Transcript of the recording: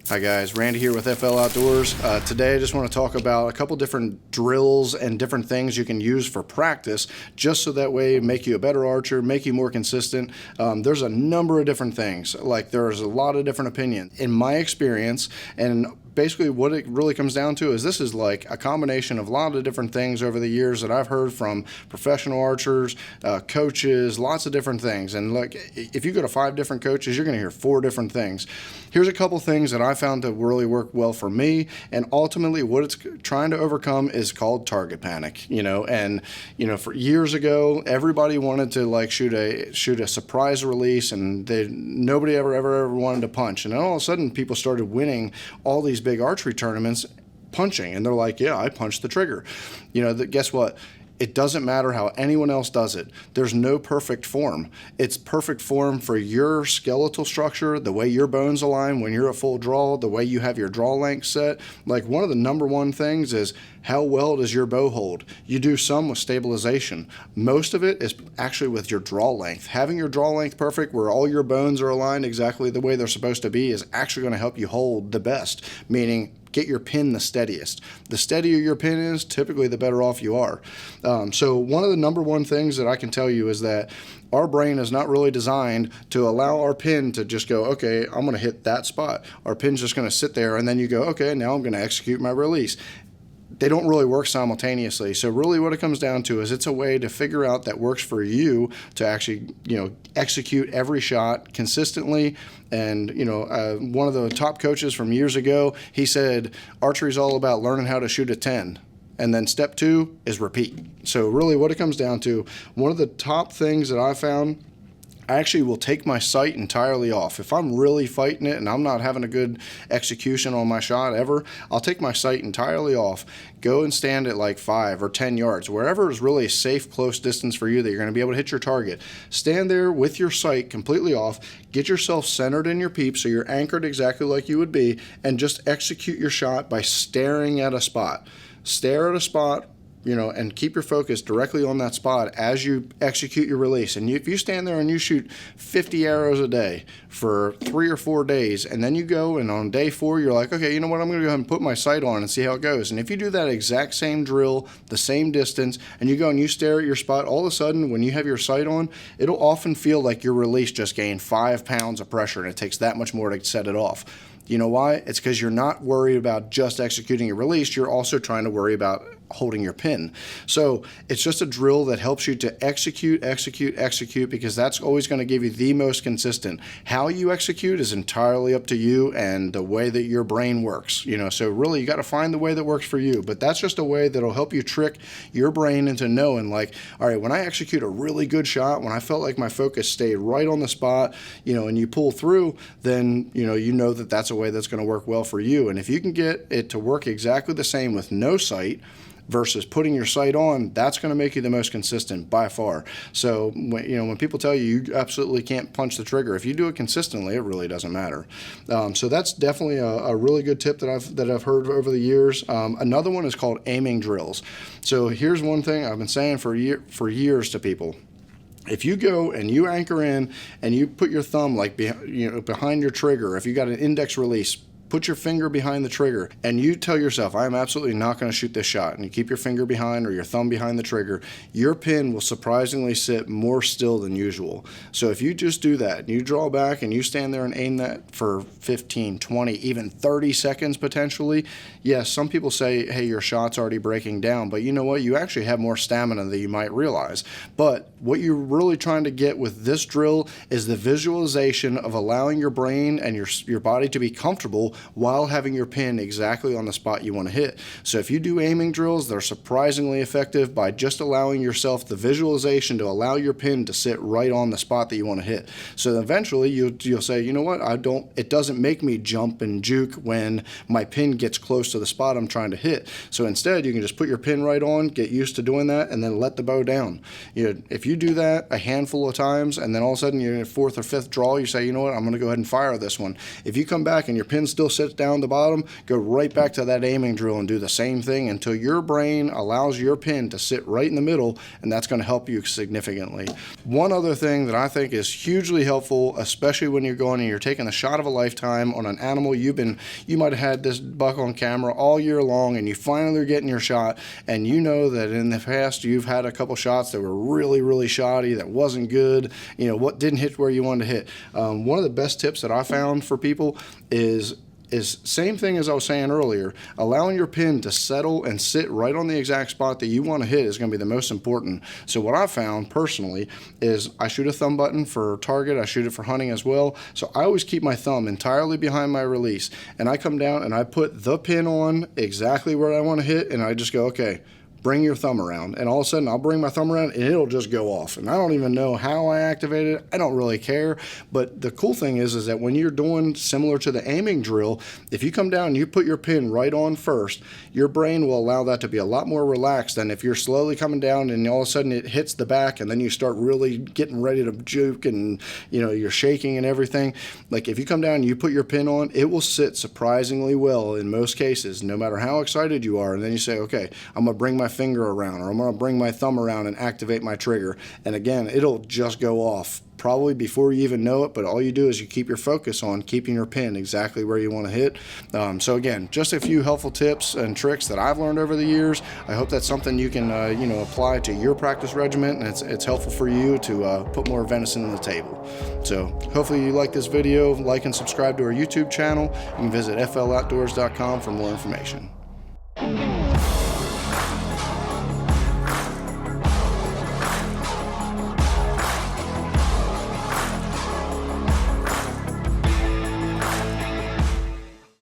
Hi guys, Randy here with FL Outdoors. Today I just want to talk about a couple different drills and different things you can use for practice, just so that way make you a better archer, make you more consistent. There's a number of different things, like there's a lot of different opinions. In my experience, and basically what it really comes down to is this is like a combination of a lot of different things over the years that I've heard from professional archers, coaches, lots of different things. And like, if you go to 5 different coaches, you're going to hear 4 different things. Here's a couple things that I found to really work well for me, and ultimately what it's trying to overcome is called target panic. And for years ago, everybody wanted to like shoot a surprise release, and nobody ever wanted to punch. And then all of a sudden, people started winning all these big archery tournaments punching, and they're like, yeah, I punched the trigger. Guess what? It doesn't matter how anyone else does it. There's no perfect form. It's perfect form for your skeletal structure, the way your bones align when you're at full draw, the way you have your draw length set. Like, one of the number one things is how well does your bow hold? You do some with stabilization. Most of it is actually with your draw length. Having your draw length perfect, where all your bones are aligned exactly the way they're supposed to be, is actually going to help you hold the best, meaning get your pin the steadiest. The steadier your pin is, typically the better off you are. So one of the number one things that I can tell you is that our brain is not really designed to allow our pin to just go, okay, I'm going to hit that spot. Our pin's just going to sit there, and then you go, okay, now I'm going to execute my release. They don't really work simultaneously. So really what it comes down to is it's a way to figure out that works for you to actually, execute every shot consistently. And, one of the top coaches from years ago, he said, archery is all about learning how to shoot a 10. And then step 2 is repeat. So really what it comes down to, one of the top things that I found, I actually will take my sight entirely off. If I'm really fighting it and I'm not having a good execution on my shot ever, I'll take my sight entirely off, go and stand at like 5 or 10 yards, wherever is really a safe, close distance for you that you're going to be able to hit your target. Stand there with your sight completely off, get yourself centered in your peep so you're anchored exactly like you would be, and just execute your shot by staring at a spot. Stare at a spot, and keep your focus directly on that spot as you execute your release. And if you stand there and you shoot 50 arrows a day for 3 or 4 days, and then you go and on day 4, you're like, okay, you know what, I'm going to go ahead and put my sight on and see how it goes. And if you do that exact same drill, the same distance, and you go and you stare at your spot, all of a sudden, when you have your sight on, it'll often feel like your release just gained 5 pounds of pressure, and it takes that much more to set it off. You know why? It's because you're not worried about just executing your release. You're also trying to worry about holding your pin. So it's just a drill that helps you to execute, because that's always going to give you the most consistent. How you execute is entirely up to you and the way that your brain works. So really you got to find the way that works for you. But that's just a way that'll help you trick your brain into knowing, like, all right, when I execute a really good shot, when I felt like my focus stayed right on the spot, and you pull through, then you know that that's a way that's going to work well for you. And if you can get it to work exactly the same with no sight versus putting your sight on, that's going to make you the most consistent by far. So when people tell you absolutely can't punch the trigger, if you do it consistently, it really doesn't matter. So that's definitely a really good tip that I've heard over the years. Another one is called aiming drills. So here's one thing I've been saying for years to people. If you go and you anchor in and you put your thumb behind your trigger, if you got an index release, put your finger behind the trigger, and you tell yourself, I'm absolutely not going to shoot this shot, and you keep your finger behind or your thumb behind the trigger, your pin will surprisingly sit more still than usual. So if you just do that, and you draw back and you stand there and aim that for 15, 20, even 30 seconds potentially, yes, some people say, hey, your shot's already breaking down, but you know what? You actually have more stamina than you might realize. But what you're really trying to get with this drill is the visualization of allowing your brain and your body to be comfortable while having your pin exactly on the spot you want to hit. So if you do aiming drills, they're surprisingly effective by just allowing yourself the visualization to allow your pin to sit right on the spot that you want to hit. So eventually you'll say, you know what, it doesn't make me jump and juke when my pin gets close to the spot I'm trying to hit. So instead you can just put your pin right on, get used to doing that, and then let the bow down. If you do that a handful of times, and then all of a sudden you're in a 4th or 5th draw, you say, you know what, I'm going to go ahead and fire this one. If you come back and your pin's still drill sits down the bottom, go right back to that aiming drill and do the same thing until your brain allows your pin to sit right in the middle, and that's going to help you significantly. One other thing that I think is hugely helpful, especially when you're going and you're taking the shot of a lifetime on an animal. You might have had this buck on camera all year long, and you finally are getting your shot, and you know that in the past you've had a couple shots that were really shoddy, that wasn't good, what didn't hit where you wanted to hit. One of the best tips that I found for people is same thing as I was saying earlier. Allowing your pin to settle and sit right on the exact spot that you want to hit is going to be the most important. So what I found personally is I shoot a thumb button for target. I shoot it for hunting as well. So I always keep my thumb entirely behind my release, and I come down and I put the pin on exactly where I want to hit, and I just go, okay, bring your thumb around, and all of a sudden I'll bring my thumb around and it'll just go off, and I don't even know how I activated it. I don't really care. But the cool thing is that when you're doing similar to the aiming drill, if you come down and you put your pin right on first, your brain will allow that to be a lot more relaxed than if you're slowly coming down and all of a sudden it hits the back and then you start really getting ready to juke and you're shaking and everything. Like if you come down and you put your pin on, it will sit surprisingly well in most cases, no matter how excited you are. And then you say, okay, I'm gonna bring my finger around, or I'm going to bring my thumb around and activate my trigger, and again it'll just go off probably before you even know it. But all you do is you keep your focus on keeping your pin exactly where you want to hit. So again, just a few helpful tips and tricks that I've learned over the years. I hope that's something you can apply to your practice regimen, and it's helpful for you to put more venison on the table. So hopefully you like this video. Like and subscribe to our YouTube channel. You can visit floutdoors.com for more information.